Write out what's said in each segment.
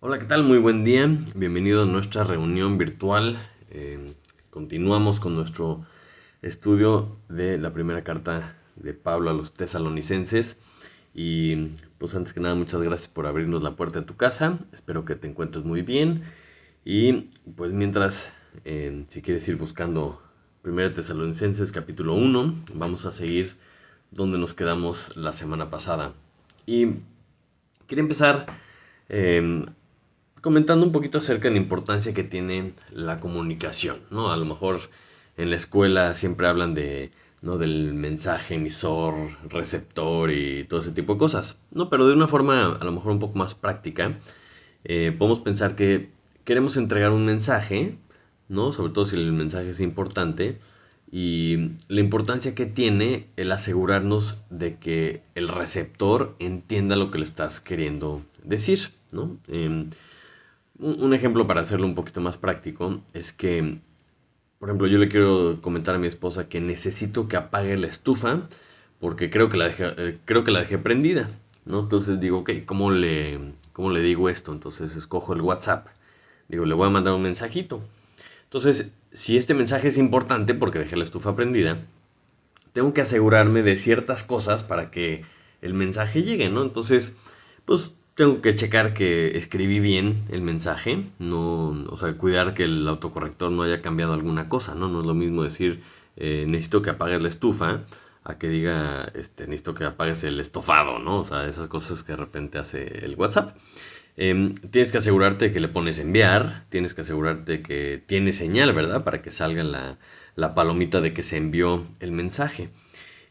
Hola, ¿qué tal? Muy buen día. Bienvenido a nuestra reunión virtual. Continuamos con nuestro estudio de la primera carta de Pablo a los tesalonicenses. Y pues antes que nada, muchas gracias por abrirnos la puerta de tu casa. Espero que te encuentres muy bien. Y pues mientras, si quieres ir buscando Primera Tesalonicenses capítulo 1, vamos a seguir donde nos quedamos la semana pasada. Y quería empezar eh, comentando un poquito acerca de la importancia que tiene la comunicación, ¿no? A lo mejor en la escuela siempre hablan de, ¿no? Del mensaje emisor, receptor y todo ese tipo de cosas, ¿no? Pero de una forma a lo mejor un poco más práctica, podemos pensar que queremos entregar un mensaje, ¿no? Sobre todo si el mensaje es importante y la importancia que tiene el asegurarnos de que el receptor entienda lo que le estás queriendo decir, ¿no? Un ejemplo para hacerlo un poquito más práctico es que, por ejemplo, yo le quiero comentar a mi esposa que necesito que apague la estufa porque creo que la dejé prendida, ¿no? Entonces digo, ok, cómo le digo esto? Entonces escojo el WhatsApp. Digo, le voy a mandar un mensajito. Entonces, si este mensaje es importante porque dejé la estufa prendida, tengo que asegurarme de ciertas cosas para que el mensaje llegue, ¿no? Entonces, pues tengo que checar que escribí bien el mensaje, no, o sea, cuidar que el autocorrector no haya cambiado alguna cosa, ¿no? No es lo mismo decir, necesito que apagues la estufa, a que diga, necesito que apagues el estofado, ¿no? O sea, esas cosas que de repente hace el WhatsApp. Tienes que asegurarte que le pones enviar, tienes que asegurarte que tiene señal, ¿verdad? Para que salga la palomita de que se envió el mensaje.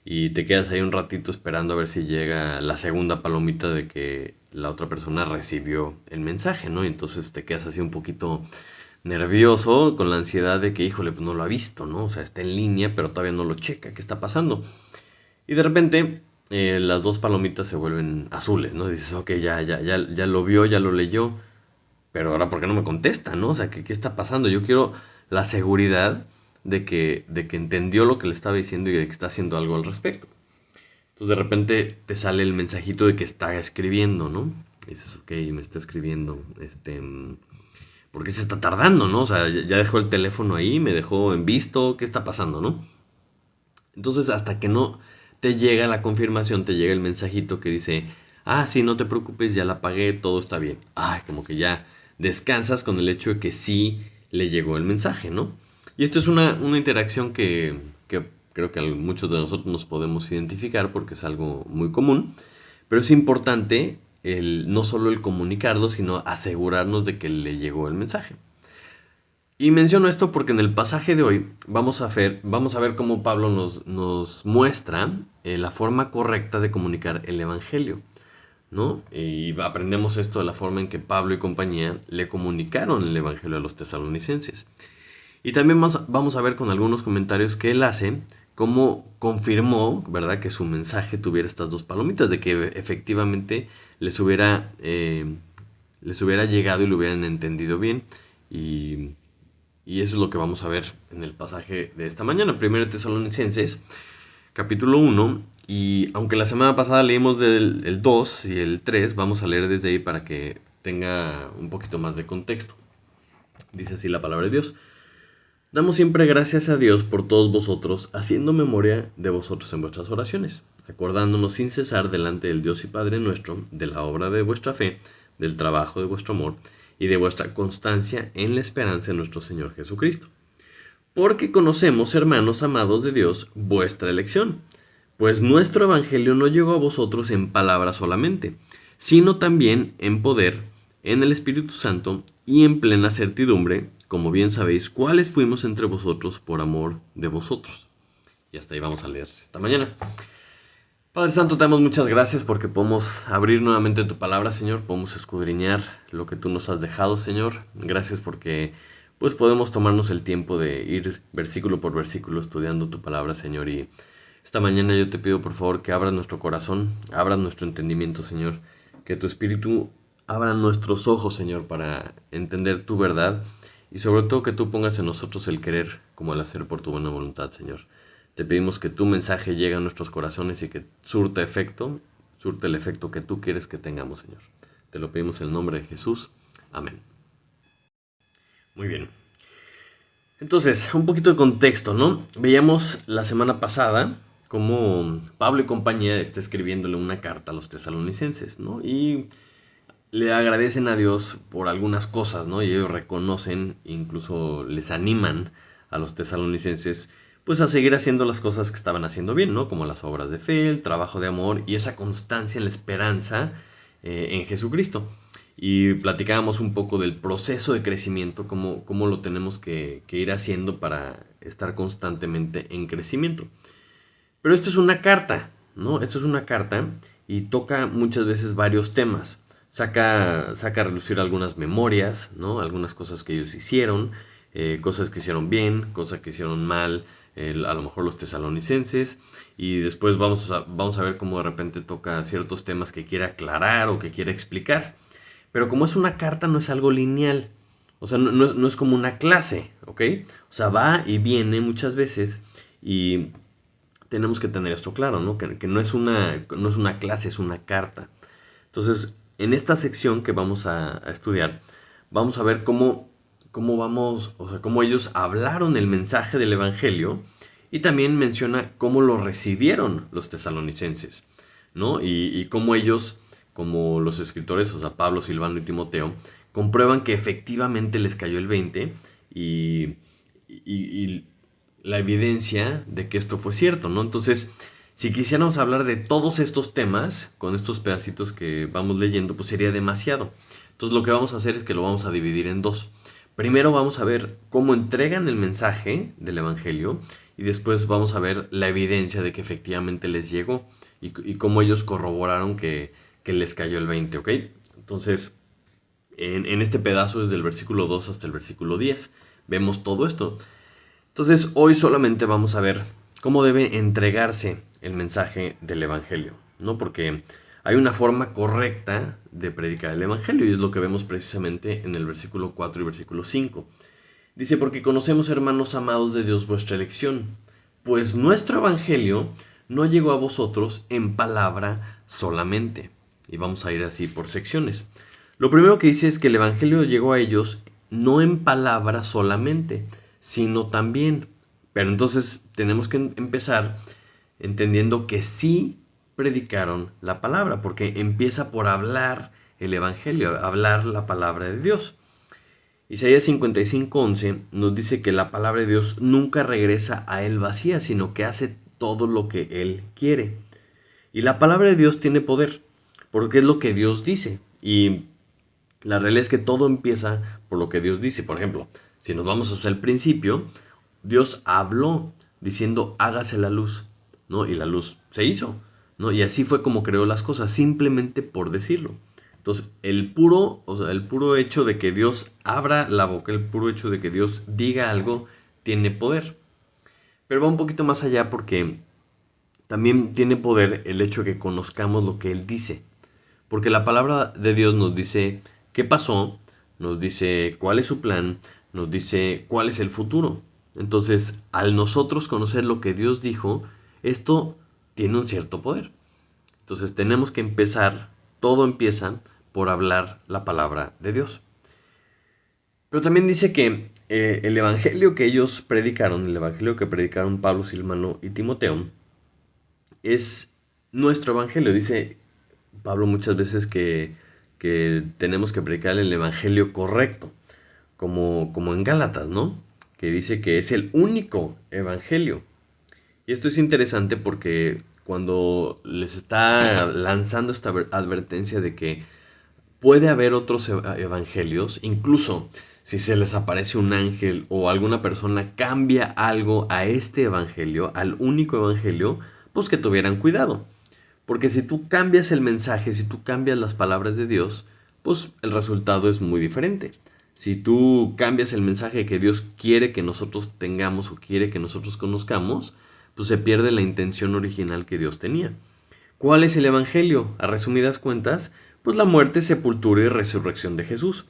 Y te quedas ahí un ratito esperando a ver si llega la segunda palomita de que la otra persona recibió el mensaje, ¿no? Y entonces te quedas así un poquito nervioso, con la ansiedad de que, híjole, pues no lo ha visto, ¿no? O sea, está en línea, pero todavía no lo checa, ¿qué está pasando? Y de repente las dos palomitas se vuelven azules, ¿no? Dices, ok, ya lo vio, ya lo leyó, pero ahora ¿por qué no me contesta, no? O sea, ¿qué está pasando? Yo quiero la seguridad de que entendió lo que le estaba diciendo y de que está haciendo algo al respecto. Entonces de repente te sale el mensajito de que está escribiendo, ¿no? Y dices, ok, me está escribiendo, ¿por qué se está tardando, no? O sea, ya dejó el teléfono ahí, me dejó en visto, ¿qué está pasando, no? Entonces hasta que no te llega la confirmación, te llega el mensajito que dice, ah, sí, no te preocupes, ya la pagué, todo está bien. Ay, como que ya descansas con el hecho de que sí le llegó el mensaje, ¿no? Y esto es una interacción que creo que muchos de nosotros nos podemos identificar porque es algo muy común, pero es importante no solo el comunicarlo, sino asegurarnos de que le llegó el mensaje. Y menciono esto porque en el pasaje de hoy vamos a ver cómo Pablo nos muestra la forma correcta de comunicar el Evangelio, ¿no? Y aprendemos esto de la forma en que Pablo y compañía le comunicaron el Evangelio a los tesalonicenses. Y también vamos a ver con algunos comentarios que él hace cómo confirmó, ¿verdad?, que su mensaje tuviera estas dos palomitas, de que efectivamente les hubiera llegado y lo hubieran entendido bien. Y y eso es lo que vamos a ver en el pasaje de esta mañana, 1 Tesalonicenses, capítulo 1. Y aunque la semana pasada leímos del el 2 y el 3, vamos a leer desde ahí para que tenga un poquito más de contexto. Dice así la palabra de Dios. Damos siempre gracias a Dios por todos vosotros, haciendo memoria de vosotros en vuestras oraciones, acordándonos sin cesar delante del Dios y Padre nuestro, de la obra de vuestra fe, del trabajo de vuestro amor y de vuestra constancia en la esperanza de nuestro Señor Jesucristo. Porque conocemos, hermanos amados de Dios, vuestra elección, pues nuestro Evangelio no llegó a vosotros en palabras solamente, sino también en poder, en el Espíritu Santo y en plena certidumbre, como bien sabéis, cuáles fuimos entre vosotros por amor de vosotros. Y hasta ahí vamos a leer esta mañana. Padre Santo, te damos muchas gracias porque podemos abrir nuevamente tu palabra, Señor. Podemos escudriñar lo que tú nos has dejado, Señor. Gracias porque pues podemos tomarnos el tiempo de ir versículo por versículo estudiando tu palabra, Señor. Y esta mañana yo te pido por favor que abras nuestro corazón, abras nuestro entendimiento, Señor. Que tu Espíritu abra nuestros ojos, Señor, para entender tu verdad. Y sobre todo que tú pongas en nosotros el querer como el hacer por tu buena voluntad, Señor. Te pedimos que tu mensaje llegue a nuestros corazones y que surte el efecto que tú quieres que tengamos, Señor. Te lo pedimos en el nombre de Jesús. Amén. Muy bien. Entonces, un poquito de contexto, ¿no? Veíamos la semana pasada cómo Pablo y compañía está escribiéndole una carta a los tesalonicenses, ¿no? Y le agradecen a Dios por algunas cosas, ¿no? Y ellos reconocen, incluso les animan a los tesalonicenses, pues a seguir haciendo las cosas que estaban haciendo bien, ¿no? Como las obras de fe, el trabajo de amor y esa constancia en la esperanza en Jesucristo. Y platicábamos un poco del proceso de crecimiento, cómo lo tenemos que ir haciendo para estar constantemente en crecimiento. Pero esto es una carta, ¿no? Esto es una carta y toca muchas veces varios temas. Saca a relucir algunas memorias, ¿no? Algunas cosas que ellos hicieron, cosas que hicieron bien, cosas que hicieron mal, a lo mejor los tesalonicenses. Y después vamos a ver cómo de repente toca ciertos temas que quiere aclarar o que quiere explicar. Pero como es una carta, no es algo lineal. O sea, no es como una clase, ¿ok? O sea, va y viene muchas veces y tenemos que tener esto claro, ¿no? Que no es una clase, es una carta. Entonces, en esta sección que vamos a estudiar, vamos a ver cómo vamos, o sea, cómo ellos hablaron el mensaje del Evangelio y también menciona cómo lo recibieron los tesalonicenses, ¿no? Y cómo ellos, como los escritores, o sea, Pablo, Silvano y Timoteo, comprueban que efectivamente les cayó el 20 y la evidencia de que esto fue cierto, ¿no? Entonces, si quisiéramos hablar de todos estos temas, con estos pedacitos que vamos leyendo, pues sería demasiado. Entonces, lo que vamos a hacer es que lo vamos a dividir en dos. Primero vamos a ver cómo entregan el mensaje del Evangelio y después vamos a ver la evidencia de que efectivamente les llegó y cómo ellos corroboraron que les cayó el 20, ¿ok? Entonces, en este pedazo desde el versículo 2 hasta el versículo 10 vemos todo esto. Entonces, hoy solamente vamos a ver cómo debe entregarse el mensaje del Evangelio, ¿no? Porque hay una forma correcta de predicar el Evangelio y es lo que vemos precisamente en el versículo 4 y versículo 5. Dice, porque conocemos, hermanos amados de Dios, vuestra elección, pues nuestro Evangelio no llegó a vosotros en palabra solamente. Y vamos a ir así por secciones. Lo primero que dice es que el Evangelio llegó a ellos no en palabra solamente, sino también. Pero entonces tenemos que empezar entendiendo que sí predicaron la palabra, porque empieza por hablar el Evangelio, hablar la palabra de Dios. Isaías 55:11 nos dice que la palabra de Dios nunca regresa a él vacía, sino que hace todo lo que él quiere. Y la palabra de Dios tiene poder, porque es lo que Dios dice. Y la realidad es que todo empieza por lo que Dios dice. Por ejemplo, si nos vamos hacia el principio, Dios habló diciendo hágase la luz, ¿no? Y la luz se hizo, ¿no? Y así fue como creó las cosas, simplemente por decirlo. Entonces, el puro hecho de que Dios abra la boca, el puro hecho de que Dios diga algo, tiene poder. Pero va un poquito más allá porque también tiene poder el hecho de que conozcamos lo que Él dice. Porque la palabra de Dios nos dice qué pasó, nos dice cuál es su plan, nos dice cuál es el futuro. Entonces, al nosotros conocer lo que Dios dijo, esto tiene un cierto poder. Entonces, tenemos que empezar, todo empieza por hablar la palabra de Dios. Pero también dice que el evangelio que ellos predicaron, el evangelio que predicaron Pablo, Silvano y Timoteo, es nuestro evangelio. Dice Pablo muchas veces que tenemos que predicar el evangelio correcto, como en Gálatas, ¿no? Que dice que es el único evangelio. Y esto es interesante porque cuando les está lanzando esta advertencia de que puede haber otros evangelios, incluso si se les aparece un ángel o alguna persona cambia algo a este evangelio, al único evangelio, pues que tuvieran cuidado. Porque si tú cambias el mensaje, si tú cambias las palabras de Dios, pues el resultado es muy diferente. Si tú cambias el mensaje que Dios quiere que nosotros tengamos o quiere que nosotros conozcamos, pues se pierde la intención original que Dios tenía. ¿Cuál es el Evangelio? A resumidas cuentas, pues la muerte, sepultura y resurrección de Jesús,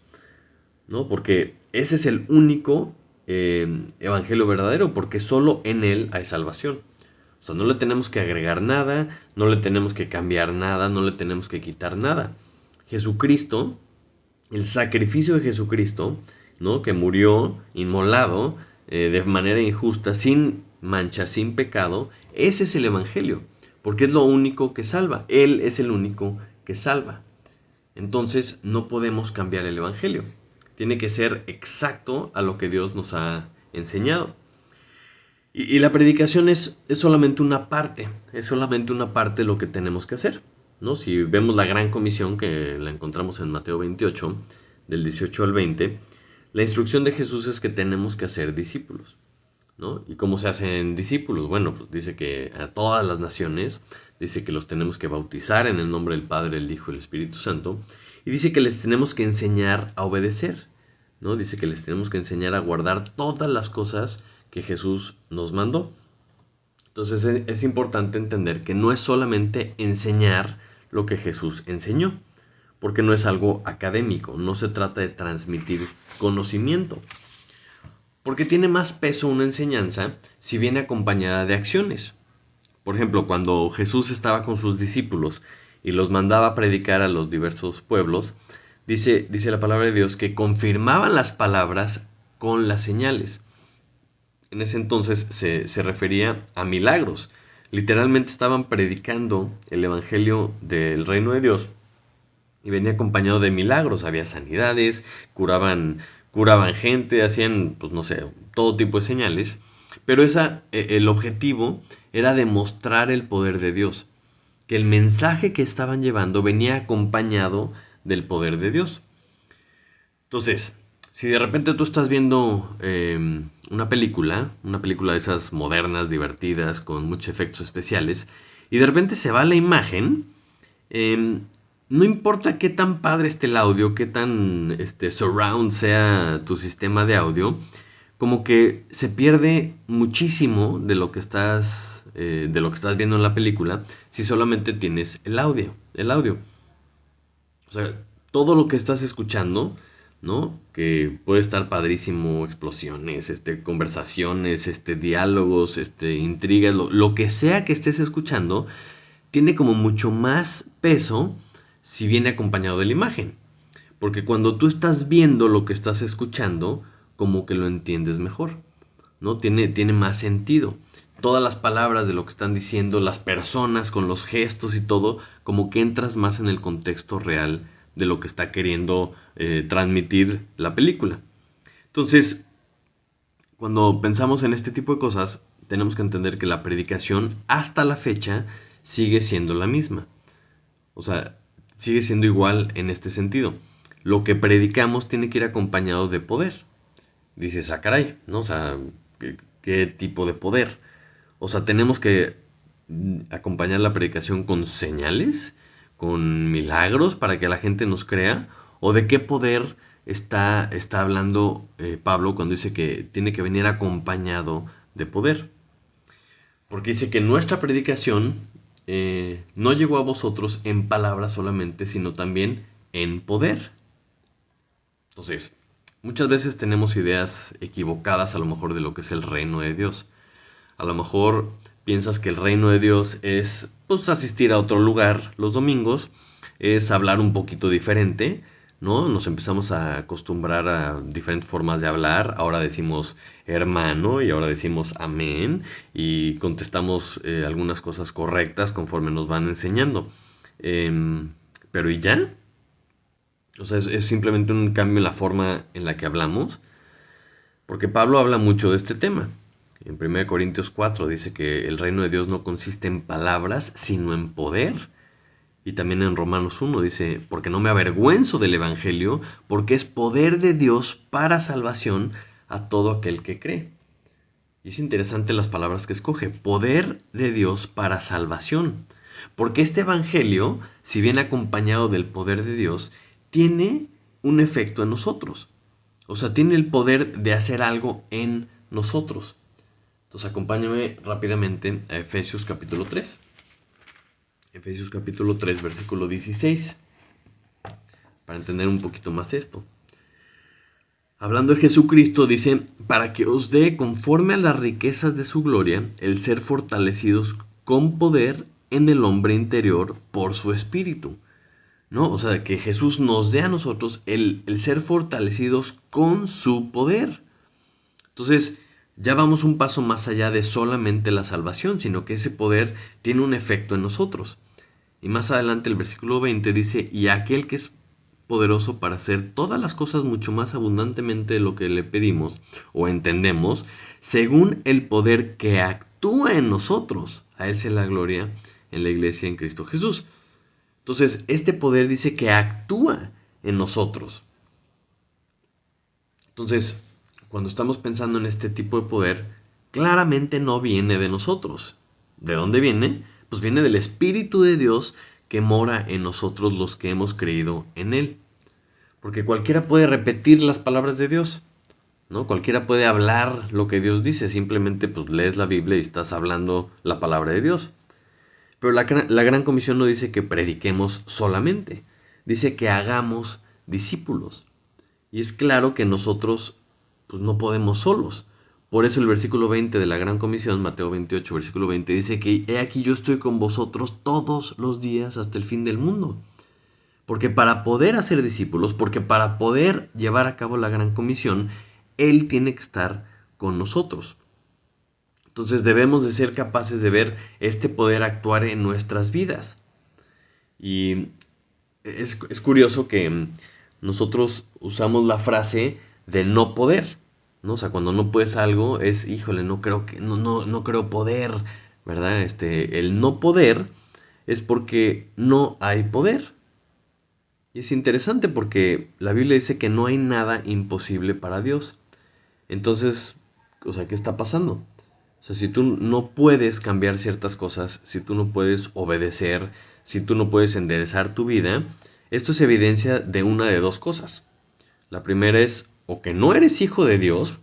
¿no? Porque ese es el único Evangelio verdadero, porque solo en Él hay salvación. O sea, no le tenemos que agregar nada, no le tenemos que cambiar nada, no le tenemos que quitar nada. Jesucristo el sacrificio de Jesucristo, ¿no? Que murió inmolado de manera injusta, sin mancha, sin pecado. Ese es el Evangelio, porque es lo único que salva. Él es el único que salva. Entonces no podemos cambiar el Evangelio. Tiene que ser exacto a lo que Dios nos ha enseñado. Y la predicación es solamente una parte, es solamente una parte de lo que tenemos que hacer, ¿no? Si vemos la gran comisión que la encontramos en Mateo 28, del 18 al 20, la instrucción de Jesús es que tenemos que hacer discípulos, ¿no? ¿Y cómo se hacen discípulos? Bueno, pues dice que a todas las naciones, dice que los tenemos que bautizar en el nombre del Padre, el Hijo y el Espíritu Santo, y dice que les tenemos que enseñar a obedecer, ¿no? Dice que les tenemos que enseñar a guardar todas las cosas que Jesús nos mandó. Entonces es importante entender que no es solamente enseñar lo que Jesús enseñó, porque no es algo académico, no se trata de transmitir conocimiento, porque tiene más peso una enseñanza si viene acompañada de acciones. Por ejemplo, cuando Jesús estaba con sus discípulos y los mandaba a predicar a los diversos pueblos, dice la palabra de Dios que confirmaban las palabras con las señales. En ese entonces se refería a milagros. Literalmente estaban predicando el Evangelio del Reino de Dios y venía acompañado de milagros. Había sanidades, curaban gente, hacían, pues no sé, todo tipo de señales. Pero el objetivo era demostrar el poder de Dios, que el mensaje que estaban llevando venía acompañado del poder de Dios. Entonces, si de repente tú estás viendo una película de esas modernas, divertidas, con muchos efectos especiales, y de repente se va la imagen, eh, no importa qué tan padre esté el audio, qué tan surround sea tu sistema de audio, como que se pierde muchísimo de lo que estás viendo en la película, si solamente tienes el audio. O sea, todo lo que estás escuchando, ¿no? Que puede estar padrísimo, explosiones, conversaciones, diálogos, intrigas, lo que sea que estés escuchando, tiene como mucho más peso si viene acompañado de la imagen. Porque cuando tú estás viendo lo que estás escuchando, como que lo entiendes mejor, ¿no? Tiene más sentido. Todas las palabras de lo que están diciendo, las personas con los gestos y todo, como que entras más en el contexto real de lo que está queriendo transmitir la película. Entonces, cuando pensamos en este tipo de cosas, tenemos que entender que la predicación hasta la fecha sigue siendo la misma. O sea, sigue siendo igual en este sentido. Lo que predicamos tiene que ir acompañado de poder. Dices, ah, caray, ¿no? O sea, ¿qué tipo de poder? O sea, tenemos que acompañar la predicación con señales, con milagros para que la gente nos crea. ¿O de qué poder está hablando Pablo cuando dice que tiene que venir acompañado de poder? Porque dice que nuestra predicación no llegó a vosotros en palabras solamente, sino también en poder. Entonces, muchas veces tenemos ideas equivocadas a lo mejor de lo que es el reino de Dios. A lo mejor piensas que el reino de Dios es pues asistir a otro lugar los domingos, es hablar un poquito diferente, ¿no? Nos empezamos a acostumbrar a diferentes formas de hablar. Ahora decimos hermano y ahora decimos amén y contestamos algunas cosas correctas conforme nos van enseñando. Em, pero ¿y ya? O sea, es simplemente un cambio en la forma en la que hablamos, porque Pablo habla mucho de este tema. En 1 Corintios 4 dice que el reino de Dios no consiste en palabras, sino en poder. Y también en Romanos 1 dice, porque no me avergüenzo del Evangelio, porque es poder de Dios para salvación a todo aquel que cree. Y es interesante las palabras que escoge, poder de Dios para salvación. Porque este Evangelio, si viene acompañado del poder de Dios, tiene un efecto en nosotros. O sea, tiene el poder de hacer algo en nosotros. Entonces acompáñame rápidamente a Efesios capítulo 3. Efesios capítulo 3, versículo 16. Para entender un poquito más esto. Hablando de Jesucristo, dice, para que os dé conforme a las riquezas de su gloria, el ser fortalecidos con poder en el hombre interior por su espíritu. ¿no? O sea, que Jesús nos dé a nosotros el ser fortalecidos con su poder. Entonces, ya vamos un paso más allá de solamente la salvación, sino que ese poder tiene un efecto en nosotros. Y más adelante el versículo 20 dice, y aquel que es poderoso para hacer todas las cosas mucho más abundantemente de lo que le pedimos o entendemos, según el poder que actúa en nosotros. A él sea la gloria en la iglesia en Cristo Jesús. Entonces, este poder dice que actúa en nosotros. Entonces, cuando estamos pensando en este tipo de poder, claramente no viene de nosotros. ¿De dónde viene? Pues viene del Espíritu de Dios que mora en nosotros los que hemos creído en Él. Porque cualquiera puede repetir las palabras de Dios, ¿no? Cualquiera puede hablar lo que Dios dice, simplemente pues lees la Biblia y estás hablando la palabra de Dios. Pero la Gran Comisión no dice que prediquemos solamente, dice que hagamos discípulos. Y es claro que nosotros pues no podemos solos. Por eso el versículo 20 de la Gran Comisión, Mateo 28, versículo 20, dice que he aquí yo estoy con vosotros todos los días hasta el fin del mundo. Porque para poder hacer discípulos, porque para poder llevar a cabo la Gran Comisión, Él tiene que estar con nosotros. Entonces debemos de ser capaces de ver este poder actuar en nuestras vidas. Y es curioso que nosotros usamos la frase de no poder, ¿no? O sea, cuando no puedes algo es, híjole, no creo poder, ¿verdad? El no poder es porque no hay poder. Y es interesante porque la Biblia dice que no hay nada imposible para Dios. Entonces, o sea, ¿qué está pasando? O sea, si tú no puedes cambiar ciertas cosas, si tú no puedes obedecer, si tú no puedes enderezar tu vida, esto es evidencia de una de dos cosas. La primera es o que no eres hijo de Dios,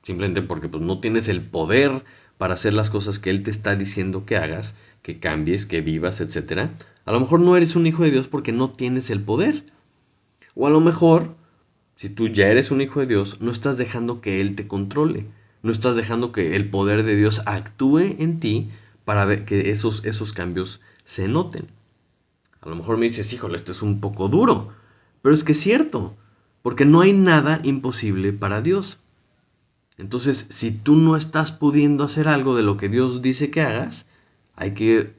simplemente porque pues, no tienes el poder para hacer las cosas que Él te está diciendo que hagas, que cambies, que vivas, etcétera. A lo mejor no eres un hijo de Dios porque no tienes el poder. O a lo mejor, si tú ya eres un hijo de Dios, no estás dejando que Él te controle. No estás dejando que el poder de Dios actúe en ti para ver que esos cambios se noten. A lo mejor me dices, híjole, esto es un poco duro. Pero es que es cierto, porque no hay nada imposible para Dios. Entonces, si tú no estás pudiendo hacer algo de lo que Dios dice que hagas, hay que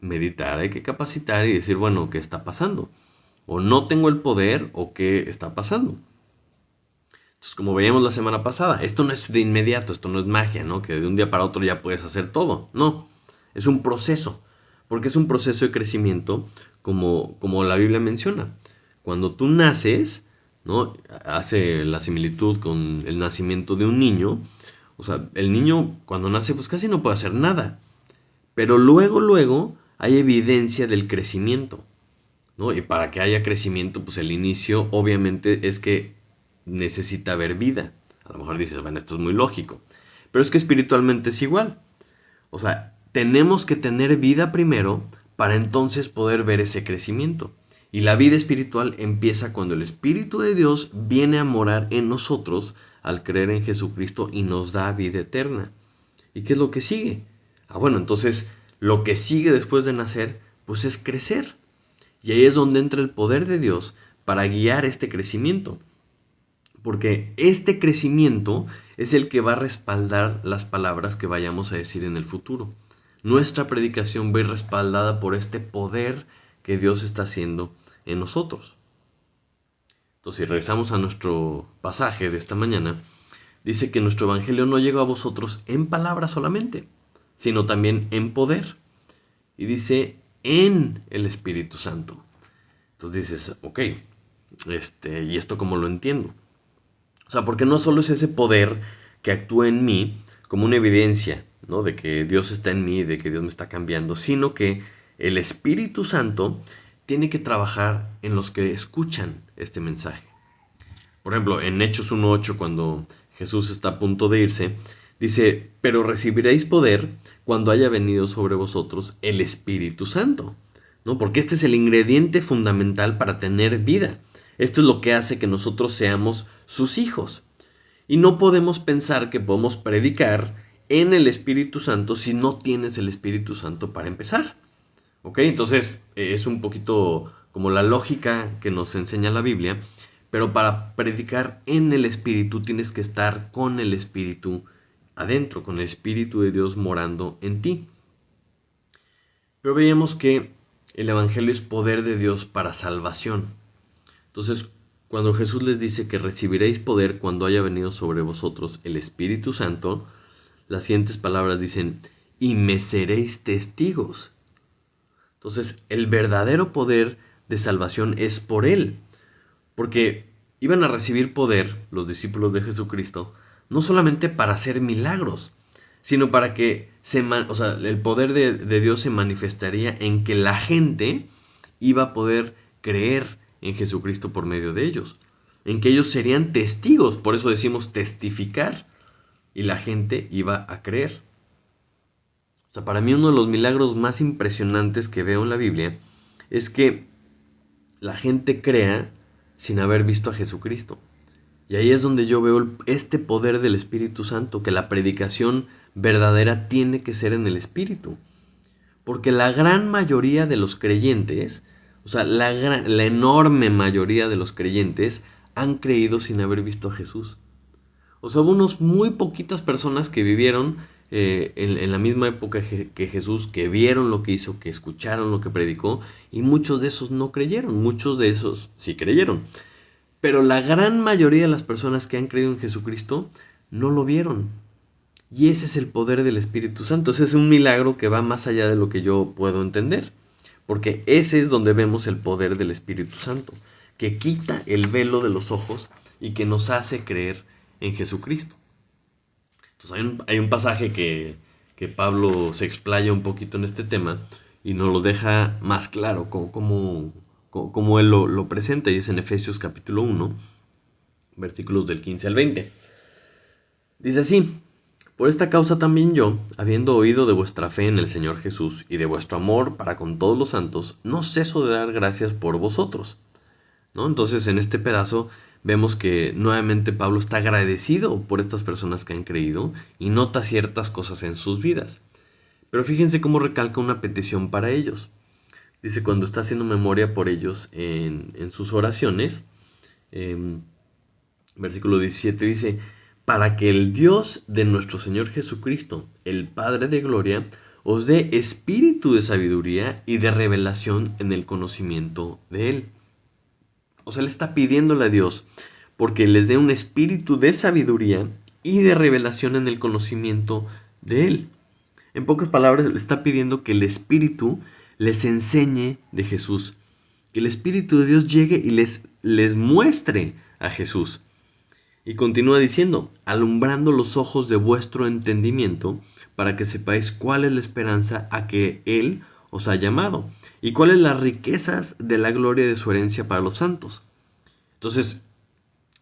meditar, hay que capacitar y decir, bueno, ¿qué está pasando? O no tengo el poder o qué está pasando. Entonces, como veíamos la semana pasada, esto no es de inmediato, esto no es magia, ¿no? Que de un día para otro ya puedes hacer todo. No, es un proceso, porque es un proceso de crecimiento como la Biblia menciona. Cuando tú naces, ¿no? Hace la similitud con el nacimiento de un niño. O sea, el niño cuando nace pues casi no puede hacer nada. Pero luego hay evidencia del crecimiento, ¿no? Y para que haya crecimiento, pues el inicio obviamente es que necesita haber vida. A lo mejor dices, bueno, esto es muy lógico. Pero es que espiritualmente es igual. O sea, tenemos que tener vida primero para entonces poder ver ese crecimiento. Y la vida espiritual empieza cuando el Espíritu de Dios viene a morar en nosotros al creer en Jesucristo y nos da vida eterna. ¿Y qué es lo que sigue? Ah, bueno, entonces lo que sigue después de nacer, pues es crecer. Y ahí es donde entra el poder de Dios para guiar este crecimiento. Porque este crecimiento es el que va a respaldar las palabras que vayamos a decir en el futuro. Nuestra predicación va a ir respaldada por este poder que Dios está haciendo en nosotros. Entonces, si regresamos a nuestro pasaje de esta mañana, dice que nuestro evangelio no llegó a vosotros en palabra solamente, sino también en poder. Y dice en el Espíritu Santo. Entonces dices, ok, ¿y esto cómo lo entiendo? O sea, porque no solo es ese poder que actúa en mí como una evidencia, ¿no? De que Dios está en mí, de que Dios me está cambiando, sino que el Espíritu Santo tiene que trabajar en los que escuchan este mensaje. Por ejemplo, en Hechos 1:8, cuando Jesús está a punto de irse, dice, pero recibiréis poder cuando haya venido sobre vosotros el Espíritu Santo, ¿no? Porque este es el ingrediente fundamental para tener vida. Esto es lo que hace que nosotros seamos sus hijos. Y no podemos pensar que podemos predicar en el Espíritu Santo si no tienes el Espíritu Santo para empezar. ¿Ok? Entonces es un poquito como la lógica que nos enseña la Biblia, pero para predicar en el Espíritu tienes que estar con el Espíritu adentro, con el Espíritu de Dios morando en ti. Pero veíamos que el Evangelio es poder de Dios para salvación. Entonces, cuando Jesús les dice que recibiréis poder cuando haya venido sobre vosotros el Espíritu Santo, las siguientes palabras dicen, y me seréis testigos. Entonces, el verdadero poder de salvación es por Él, porque iban a recibir poder los discípulos de Jesucristo, no solamente para hacer milagros, sino para que el poder de Dios se manifestaría en que la gente iba a poder creer en Jesucristo por medio de ellos, en que ellos serían testigos, por eso decimos testificar, y la gente iba a creer. O sea, para mí uno de los milagros más impresionantes que veo en la Biblia es que la gente crea sin haber visto a Jesucristo. Y ahí es donde yo veo este poder del Espíritu Santo, que la predicación verdadera tiene que ser en el Espíritu. Porque la gran mayoría de los creyentes, o sea, la enorme mayoría de los creyentes han creído sin haber visto a Jesús. O sea, hubo unos muy poquitas personas que vivieron en la misma época que Jesús, que vieron lo que hizo, que escucharon lo que predicó, y muchos de esos no creyeron, muchos de esos sí creyeron. Pero la gran mayoría de las personas que han creído en Jesucristo no lo vieron. Y ese es el poder del Espíritu Santo. Ese es un milagro que va más allá de lo que yo puedo entender. Porque ese es donde vemos el poder del Espíritu Santo, que quita el velo de los ojos y que nos hace creer en Jesucristo. Entonces hay un pasaje que Pablo se explaya un poquito en este tema y nos lo deja más claro como él lo presenta, y es en Efesios capítulo 1, versículos del 15 al 20. Dice así, por esta causa también yo, habiendo oído de vuestra fe en el Señor Jesús y de vuestro amor para con todos los santos, no ceso de dar gracias por vosotros, ¿no? Entonces en este pedazo vemos que nuevamente Pablo está agradecido por estas personas que han creído y nota ciertas cosas en sus vidas. Pero fíjense cómo recalca una petición para ellos. Dice, cuando está haciendo memoria por ellos en sus oraciones, eh, versículo 17 dice, para que el Dios de nuestro Señor Jesucristo, el Padre de Gloria, os dé espíritu de sabiduría y de revelación en el conocimiento de Él. O sea, le está pidiéndole a Dios porque les dé un espíritu de sabiduría y de revelación en el conocimiento de Él. En pocas palabras, le está pidiendo que el Espíritu les enseñe de Jesús. Que el Espíritu de Dios llegue y les muestre a Jesús. Y continúa diciendo, alumbrando los ojos de vuestro entendimiento, para que sepáis cuál es la esperanza a que Él os ha llamado, y cuáles las riquezas de la gloria de su herencia para los santos. Entonces,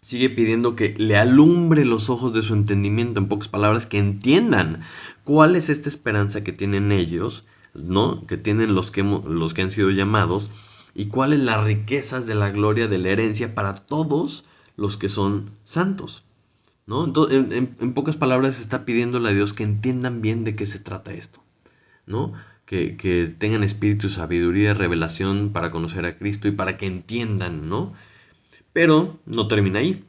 sigue pidiendo que le alumbre los ojos de su entendimiento, en pocas palabras, que entiendan cuál es esta esperanza que tienen ellos, ¿no? Que tienen los que han sido llamados, y cuáles las riquezas de la gloria de la herencia para todos los que son santos, ¿no? Entonces, en pocas palabras, está pidiéndole a Dios que entiendan bien de qué se trata esto, ¿no? Que tengan espíritu, sabiduría, revelación para conocer a Cristo y para que entiendan, ¿no? Pero no termina ahí,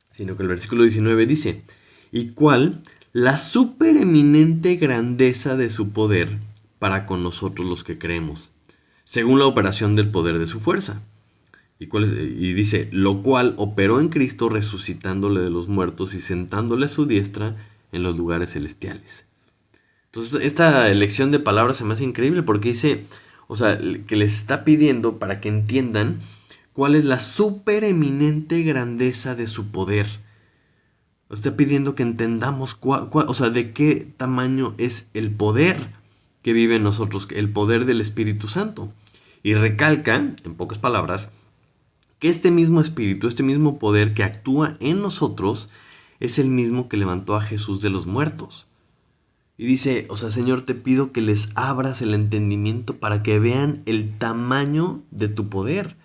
sino que el versículo 19 dice, ¿y cuál la supereminente grandeza de su poder para con nosotros los que creemos, según la operación del poder de su fuerza? Y dice, lo cual operó en Cristo resucitándole de los muertos y sentándole a su diestra en los lugares celestiales. Entonces, esta elección de palabras se me hace increíble porque dice, o sea, que les está pidiendo para que entiendan cuál es la supereminente grandeza de su poder. Está pidiendo que entendamos o sea, de qué tamaño es el poder que vive en nosotros, el poder del Espíritu Santo. Y recalca, en pocas palabras, que este mismo Espíritu, este mismo poder que actúa en nosotros, es el mismo que levantó a Jesús de los muertos. Y dice, o sea, Señor, te pido que les abras el entendimiento para que vean el tamaño de tu poder.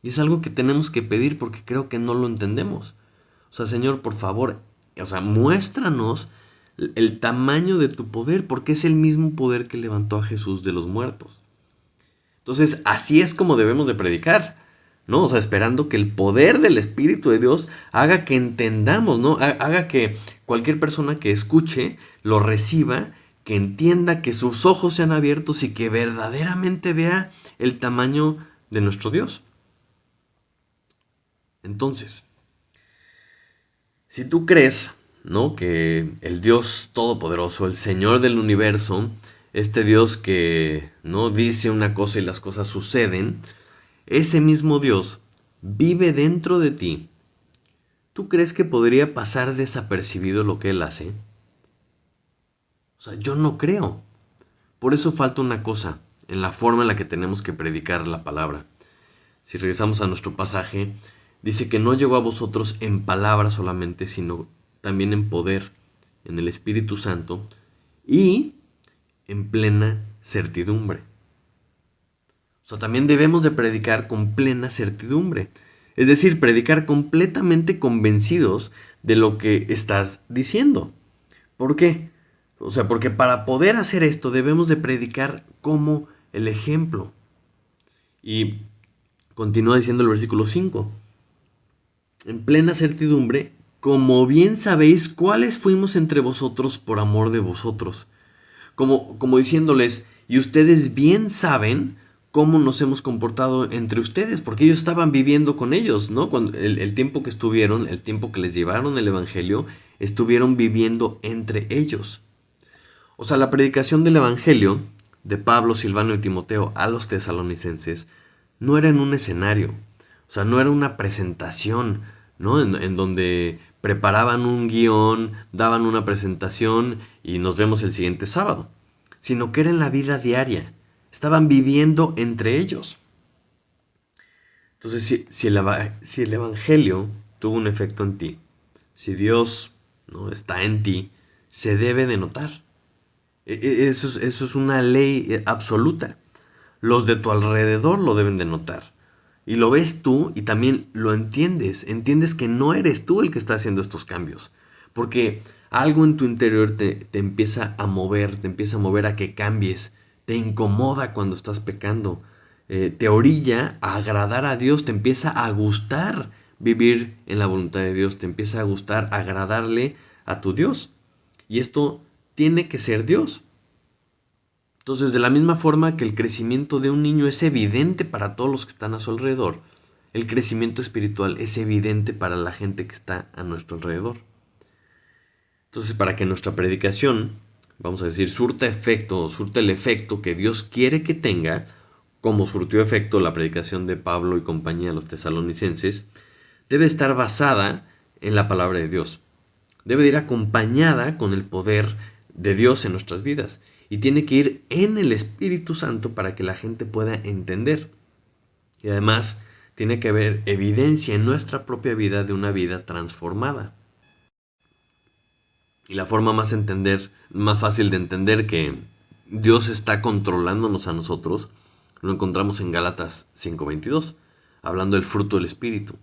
Y es algo que tenemos que pedir porque creo que no lo entendemos. O sea, Señor, por favor, o sea, muéstranos el tamaño de tu poder, porque es el mismo poder que levantó a Jesús de los muertos. Entonces, así es como debemos de predicar, ¿no? O sea, esperando que el poder del Espíritu de Dios haga que entendamos, ¿no? Haga que cualquier persona que escuche lo reciba, que entienda, que sus ojos sean abiertos y que verdaderamente vea el tamaño de nuestro Dios. Entonces, si tú crees, ¿no? Que el Dios Todopoderoso, el Señor del universo, este Dios que no dice una cosa y las cosas suceden, ese mismo Dios vive dentro de ti. ¿Tú crees que podría pasar desapercibido lo que Él hace? O sea, yo no creo. Por eso falta una cosa en la forma en la que tenemos que predicar la palabra. Si regresamos a nuestro pasaje, dice que no llegó a vosotros en palabra solamente, sino también en poder, en el Espíritu Santo y en plena certidumbre. O sea, también debemos de predicar con plena certidumbre. Es decir, predicar completamente convencidos de lo que estás diciendo. ¿Por qué? O sea, porque para poder hacer esto debemos de predicar como el ejemplo. Y continúa diciendo el versículo 5. En plena certidumbre, como bien sabéis cuáles fuimos entre vosotros por amor de vosotros. Como diciéndoles, y ustedes bien saben cómo nos hemos comportado entre ustedes, porque ellos estaban viviendo con ellos, ¿no? Cuando el tiempo que estuvieron, el tiempo que les llevaron el Evangelio, estuvieron viviendo entre ellos. O sea, la predicación del Evangelio de Pablo, Silvano y Timoteo a los tesalonicenses no era en un escenario, o sea, no era una presentación, ¿no? En donde preparaban un guión, daban una presentación y nos vemos el siguiente sábado, sino que era en la vida diaria, estaban viviendo entre ellos. Entonces, si el Evangelio tuvo un efecto en ti, si Dios, ¿no?, está en ti, se debe de notar. Eso es una ley absoluta. Los de tu alrededor lo deben de notar. Y lo ves tú y también lo entiendes. Entiendes que no eres tú el que está haciendo estos cambios. Porque algo en tu interior te empieza a mover, te empieza a mover a que cambies. Te incomoda cuando estás pecando. Te orilla a agradar a Dios. Te empieza a gustar vivir en la voluntad de Dios. Te empieza a gustar agradarle a tu Dios. Y esto tiene que ser Dios. Entonces, de la misma forma que el crecimiento de un niño es evidente para todos los que están a su alrededor, el crecimiento espiritual es evidente para la gente que está a nuestro alrededor. Entonces, para que nuestra predicación, vamos a decir, surta efecto, surta el efecto que Dios quiere que tenga, como surtió efecto la predicación de Pablo y compañía a los tesalonicenses, debe estar basada en la palabra de Dios. Debe ir acompañada con el poder de Dios en nuestras vidas. Y tiene que ir en el Espíritu Santo para que la gente pueda entender. Y además tiene que haber evidencia en nuestra propia vida de una vida transformada. Y la forma más fácil de entender que Dios está controlándonos a nosotros, lo encontramos en Gálatas 5:22, hablando del fruto del Espíritu,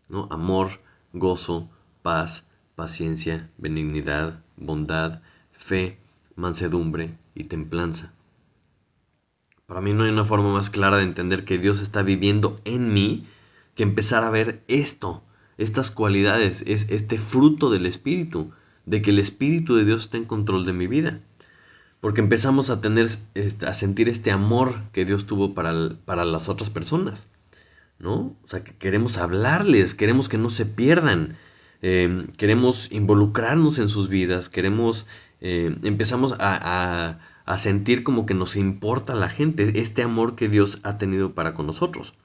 ¿no? Amor, gozo, paz, paciencia, benignidad, bondad, fe, mansedumbre y templanza. Para mí no hay una forma más clara de entender que Dios está viviendo en mí que empezar a ver estas cualidades, este fruto del Espíritu, de que el Espíritu de Dios está en control de mi vida. Porque empezamos a a sentir este amor que Dios tuvo para las otras personas, ¿no? O sea, que queremos hablarles, queremos que no se pierdan, queremos involucrarnos en sus vidas, empezamos a sentir como que nos importa la gente, este amor que Dios ha tenido para con nosotros.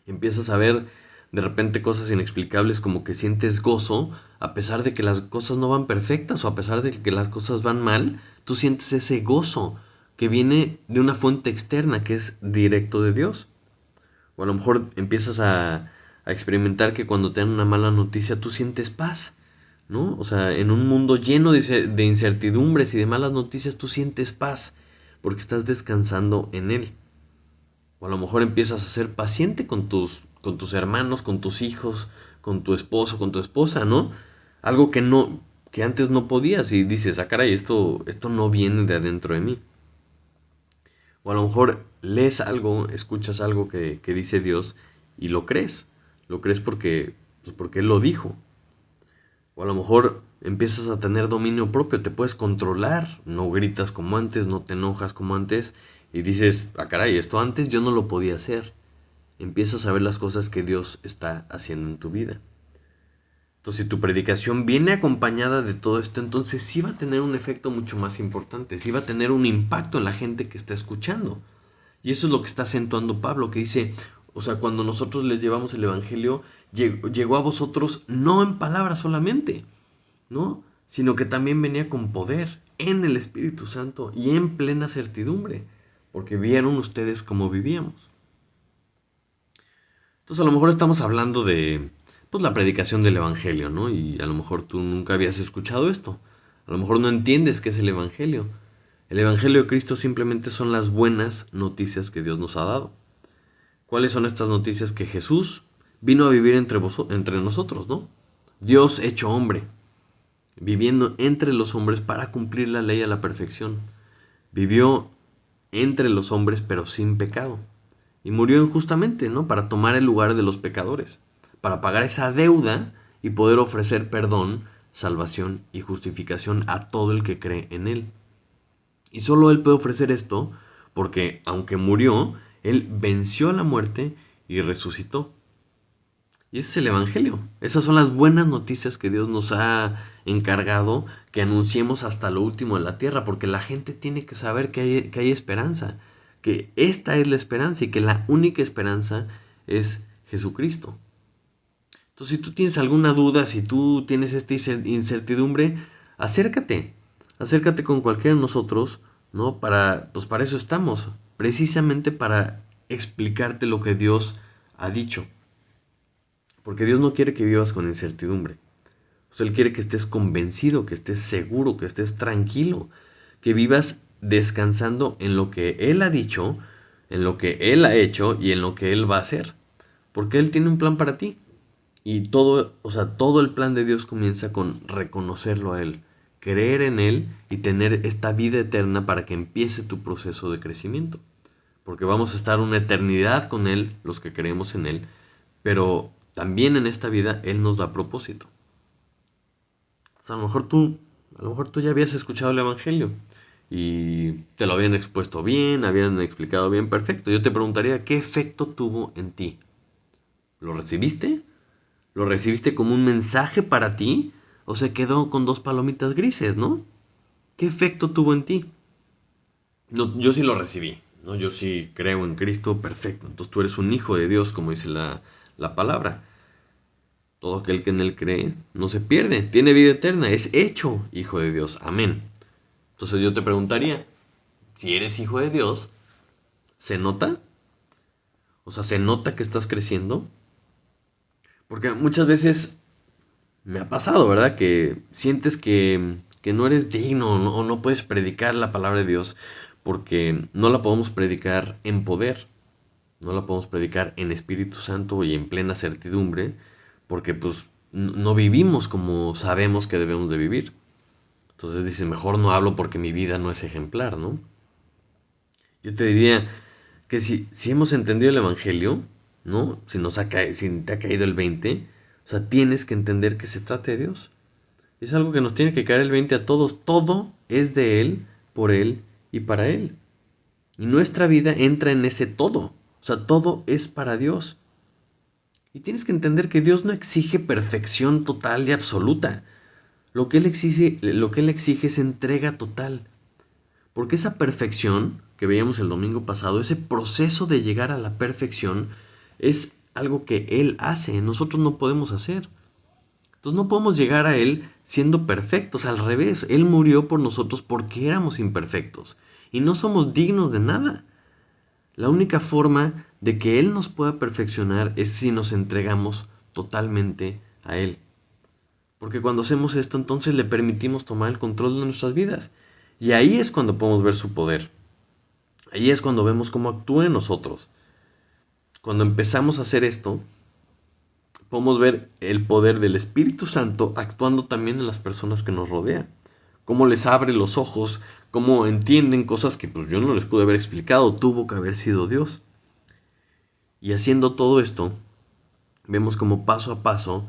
Empiezas a ver de repente cosas inexplicables como que sientes gozo a pesar de que las cosas no van perfectas o a pesar de que las cosas van mal, tú sientes ese gozo que viene de una fuente externa que es directo de Dios. O a lo mejor empiezas a experimentar que cuando te dan una mala noticia tú sientes paz, ¿no? O sea, en un mundo lleno de incertidumbres y de malas noticias tú sientes paz porque estás descansando en Él. O a lo mejor empiezas a ser paciente con tus hermanos, con tus hijos, con tu esposo, con tu esposa, ¿no? Algo que antes no podías y dices, ah, caray, esto no viene de adentro de mí. O a lo mejor lees algo, escuchas algo que dice Dios y lo crees. Lo crees porque, pues porque Él lo dijo. O a lo mejor empiezas a tener dominio propio, te puedes controlar, no gritas como antes, no te enojas como antes y dices, ah caray, esto antes yo no lo podía hacer. Empiezas a ver las cosas que Dios está haciendo en tu vida. Entonces, si tu predicación viene acompañada de todo esto, entonces sí va a tener un efecto mucho más importante, sí va a tener un impacto en la gente que está escuchando. Y eso es lo que está acentuando Pablo, que dice, o sea, cuando nosotros les llevamos el Evangelio, llegó a vosotros no en palabras solamente, ¿no? Sino que también venía con poder, en el Espíritu Santo y en plena certidumbre, porque vieron ustedes cómo vivíamos. Entonces a lo mejor estamos hablando de pues la predicación del evangelio, ¿no? Y a lo mejor tú nunca habías escuchado esto. A lo mejor no entiendes qué es el evangelio. El evangelio de Cristo simplemente son las buenas noticias que Dios nos ha dado. ¿Cuáles son estas noticias? Que Jesús vino a vivir entre nosotros, ¿no? Dios hecho hombre, viviendo entre los hombres para cumplir la ley a la perfección. Vivió entre los hombres pero sin pecado. Y murió injustamente, ¿no? Para tomar el lugar de los pecadores, para pagar esa deuda y poder ofrecer perdón, salvación y justificación a todo el que cree en Él. Y solo Él puede ofrecer esto porque, aunque murió, Él venció a la muerte y resucitó. Y ese es el Evangelio. Esas son las buenas noticias que Dios nos ha encargado que anunciemos hasta lo último de la tierra, porque la gente tiene que saber que hay esperanza, que esta es la esperanza y que la única esperanza es Jesucristo. Entonces, si tú tienes alguna duda, si tú tienes esta incertidumbre, acércate, acércate con cualquiera de nosotros, ¿no? Pues para eso estamos, precisamente para explicarte lo que Dios ha dicho. Porque Dios no quiere que vivas con incertidumbre. O sea, Él quiere que estés convencido, que estés seguro, que estés tranquilo, que vivas descansando en lo que Él ha dicho, en lo que Él ha hecho y en lo que Él va a hacer. Porque Él tiene un plan para ti. Y todo, o sea, todo el plan de Dios comienza con reconocerlo a Él, creer en Él y tener esta vida eterna para que empiece tu proceso de crecimiento. Porque vamos a estar una eternidad con Él, los que creemos en Él, pero también en esta vida Él nos da propósito. O sea, a lo mejor tú ya habías escuchado el Evangelio y te lo habían expuesto bien, habían explicado bien, perfecto. Yo te preguntaría, ¿qué efecto tuvo en ti? ¿Lo recibiste? ¿Lo recibiste como un mensaje para ti? ¿O se quedó con dos palomitas grises, no? ¿Qué efecto tuvo en ti? No, yo sí lo recibí, ¿no? Yo sí creo en Cristo, perfecto. Entonces tú eres un hijo de Dios, como dice la palabra. Todo aquel que en Él cree no se pierde, tiene vida eterna, es hecho hijo de Dios. Amén. Entonces yo te preguntaría, si eres hijo de Dios, ¿se nota? O sea, ¿se nota que estás creciendo? Porque muchas veces me ha pasado, ¿verdad? Que sientes que no eres digno o no puedes predicar la palabra de Dios porque no la podemos predicar en poder, no la podemos predicar en Espíritu Santo y en plena certidumbre, porque pues no vivimos como sabemos que debemos de vivir. Entonces dices, mejor no hablo porque mi vida no es ejemplar, ¿no? Yo te diría que si hemos entendido el Evangelio, ¿no? Si te ha caído el 20, o sea, tienes que entender que se trata de Dios. Es algo que nos tiene que caer el 20 a todos. Todo es de Él, por Él y para Él. Y nuestra vida entra en ese todo. O sea, todo es para Dios. Y tienes que entender que Dios no exige perfección total y absoluta. Lo que Él exige es entrega total. Porque esa perfección que veíamos el domingo pasado, ese proceso de llegar a la perfección, es algo que Él hace, nosotros no podemos hacer. Entonces no podemos llegar a Él siendo perfectos, al revés, Él murió por nosotros porque éramos imperfectos y no somos dignos de nada. La única forma de que Él nos pueda perfeccionar es si nos entregamos totalmente a Él. Porque cuando hacemos esto, entonces le permitimos tomar el control de nuestras vidas. Y ahí es cuando podemos ver su poder. Ahí es cuando vemos cómo actúa en nosotros. Cuando empezamos a hacer esto, podemos ver el poder del Espíritu Santo actuando también en las personas que nos rodean. cómo les abre los ojos, cómo entienden cosas que pues yo no les pude haber explicado, tuvo que haber sido Dios. Y haciendo todo esto, vemos como paso a paso,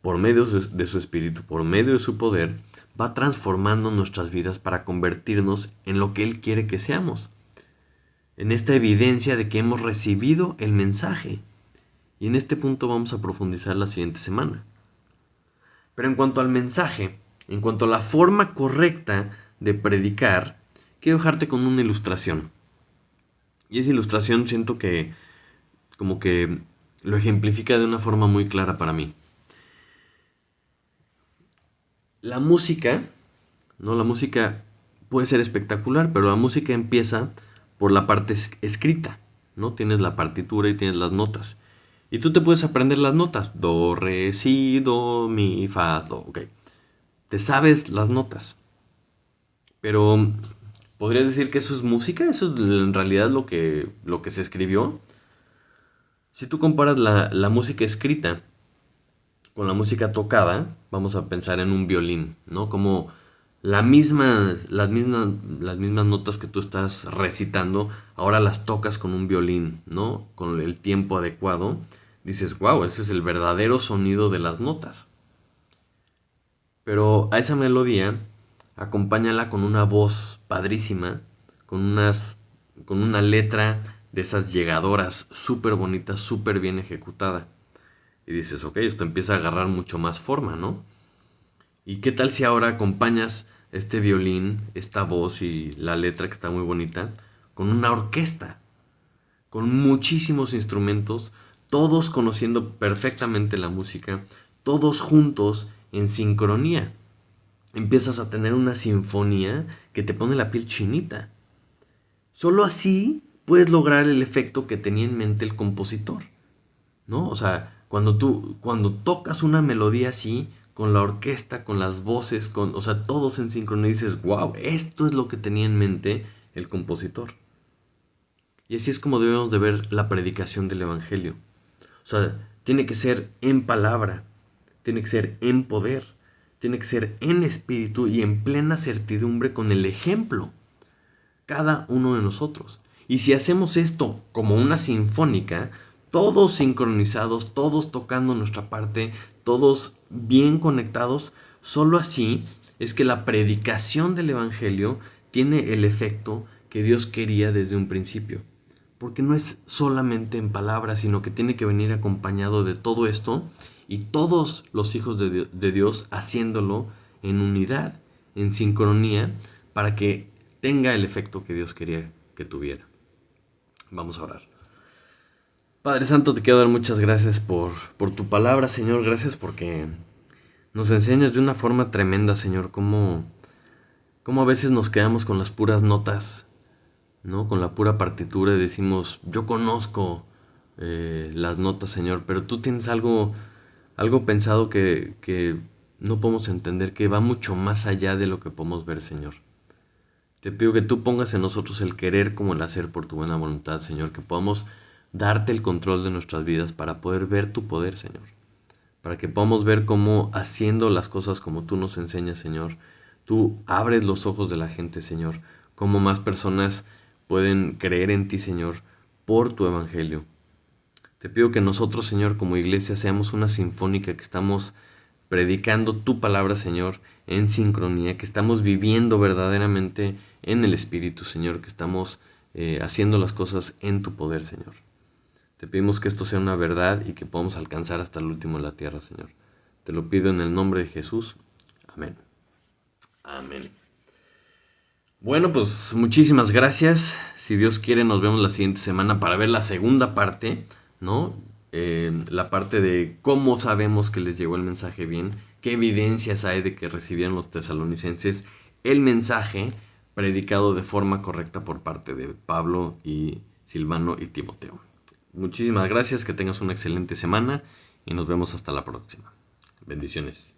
por medio de su espíritu, por medio de su poder, va transformando nuestras vidas para convertirnos en lo que Él quiere que seamos. En esta evidencia de que hemos recibido el mensaje. Y en este punto vamos a profundizar la siguiente semana. Pero en cuanto al mensaje, en cuanto a la forma correcta de predicar, quiero dejarte con una ilustración. Y esa ilustración siento que como que lo ejemplifica de una forma muy clara para mí. La música, ¿no? La música puede ser espectacular, pero la música empieza por la parte escrita, ¿no? Tienes la partitura y tienes las notas. Y tú te puedes aprender las notas. Do, re, si, do, mi, fa, do. Ok. Te sabes las notas. Pero, ¿podrías decir que eso es música? ¿Eso es en realidad lo que se escribió? Si tú comparas la música escrita con la música tocada, vamos a pensar en un violín, ¿no? Como las mismas notas que tú estás recitando, ahora las tocas con un violín, ¿no? Con el tiempo adecuado. Dices, wow, ese es el verdadero sonido de las notas. Pero a esa melodía, acompáñala con una voz padrísima, con con una letra de esas llegadoras súper bonitas, súper bien ejecutada. Y dices, ok, esto empieza a agarrar mucho más forma, ¿no? ¿Y qué tal si ahora acompañas este violín, esta voz y la letra que está muy bonita, con una orquesta, con muchísimos instrumentos, todos conociendo perfectamente la música, todos juntos en sincronía? Empiezas a tener una sinfonía que te pone la piel chinita. Solo así puedes lograr el efecto que tenía en mente el compositor, ¿no? O sea, cuando tocas una melodía así, con la orquesta, con las voces, o sea, todos en sincronía, dices, wow, esto es lo que tenía en mente el compositor. Y así es como debemos de ver la predicación del Evangelio. O sea, tiene que ser en palabra, tiene que ser en poder, tiene que ser en espíritu y en plena certidumbre con el ejemplo, cada uno de nosotros. Y si hacemos esto como una sinfónica, todos sincronizados, todos tocando nuestra parte, todos bien conectados, solo así es que la predicación del Evangelio tiene el efecto que Dios quería desde un principio. Porque no es solamente en palabras, sino que tiene que venir acompañado de todo esto y todos los hijos de Dios haciéndolo en unidad, en sincronía, para que tenga el efecto que Dios quería que tuviera. Vamos a orar. Padre Santo, te quiero dar muchas gracias por tu palabra, Señor. Gracias porque nos enseñas de una forma tremenda, Señor, cómo a veces nos quedamos con las puras notas, ¿no? Con la pura partitura y decimos, yo conozco las notas, Señor, pero tú tienes algo pensado que no podemos entender, que va mucho más allá de lo que podemos ver, Señor. Te pido que tú pongas en nosotros el querer como el hacer por tu buena voluntad, Señor, que podamos darte el control de nuestras vidas para poder ver tu poder, Señor. Para que podamos ver cómo haciendo las cosas como tú nos enseñas, Señor, tú abres los ojos de la gente, Señor, cómo más personas pueden creer en ti, Señor, por tu evangelio. Te pido que nosotros, Señor, como iglesia, seamos una sinfónica que estamos predicando tu palabra, Señor, en sincronía, que estamos viviendo verdaderamente en el Espíritu, Señor, que estamos haciendo las cosas en tu poder, Señor. Te pedimos que esto sea una verdad y que podamos alcanzar hasta el último de la tierra, Señor. Te lo pido en el nombre de Jesús. Amén. Amén. Bueno, pues muchísimas gracias. Si Dios quiere, nos vemos la siguiente semana para ver la segunda parte, ¿no? La parte de cómo sabemos que les llegó el mensaje bien, qué evidencias hay de que recibieron los tesalonicenses el mensaje predicado de forma correcta por parte de Pablo y Silvano y Timoteo. Muchísimas gracias, que tengas una excelente semana y nos vemos hasta la próxima. Bendiciones.